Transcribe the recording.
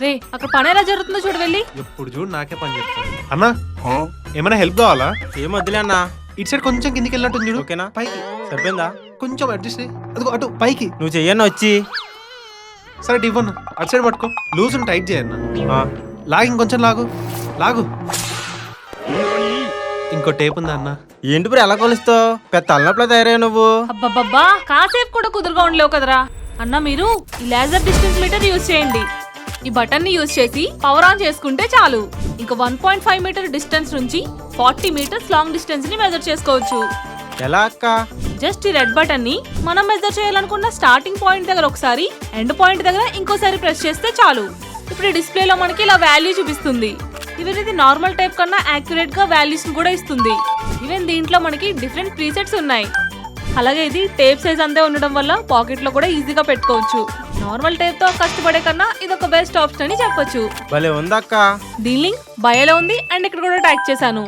రే అక్కడ పని ఎలా జరుగుతుందో చూడు వెళ్ళి. ఎప్పుడు చూడు నాకే పని చెప్తాను. అన్నా ఏమైనా హెల్ప్ కావాలా? ఏం వద్దులే అన్నా. ఇటు సైడ్ కొంచెం కిందికి వెళ్ళినట్టు చూడు. ఓకేనా? పైకి సరిపోయిందా? కొంచెం అడ్జస్ట్ అయ్యి అదిగో అటు పైకి. నువ్వు చెయ్యన్నా వచ్చి. సరే ఇవ్వను, అటు సైడ్ పట్టుకో. లూజ్ టైట్ చేయన్నా. లాగు, ఇంకొంచెం లాగు లాగు. ఇంకో టేప్ ఉందా అన్న? ఏంటి బ్రో ఎలా కొలుస్తావు? పెద్ద తలనొప్పులో తయారయ్యా నువ్వు. అబ్బబ్బబ్బా కాసేపు కూడా కుదురుగా ఉండలేవు కదరా అన్న. మీరు ఈ లేజర్ డిస్టెన్స్ మీటర్ యూజ్ చేయండి. ఈ బటన్ ని యూజ్ చేసి పవర్ ఆన్ చేసుకుంటే చాలు. ఇంకా 1.5 మీటర్ డిస్టెన్స్ నుంచి 40 మీటర్స్ లాంగ్ డిస్టెన్స్ ని మెజర్ చేసుకోవచ్చు. ఎలా అక్క? జస్ట్ ఈ రెడ్ బటన్ ని మనం మెజర్ చేయాలనుకున్న స్టార్టింగ్ పాయింట్ దగ్గర ఒకసారి, ఎండ్ పాయింట్ దగ్గర ఇంకోసారి ప్రెస్ చేస్తే చాలు. ఇప్పుడు ఈ డిస్ప్లేలో మనకి ఇలా వాల్యూ చూపిస్తుంది. ఈవెన్ ఇది నార్మల్ టైప్ కన్నా యాక్యురేట్ గా వాల్యూస్ కూడా ఇస్తుంది. ఈవెన్ దీంట్లో మనకి డిఫరెంట్ ప్రీసెట్స్ ఉన్నాయి. అలాగే ఇది టేప్ సైజ్ అంతే ఉండడం వల్ల పాకెట్ లో కూడా ఈజీగా పెట్టుకోవచ్చు. నార్మల్ టేప్ తో కష్టపడే కన్నా ఇది ఒక బెస్ట్ ఆప్షన్ అని చెప్పొచ్చు. భలే ఉందక్క. దీని లింక్ బయోలో ఉంది అండ్ ఇక్కడ కూడా ట్యాగ్ చేశాను.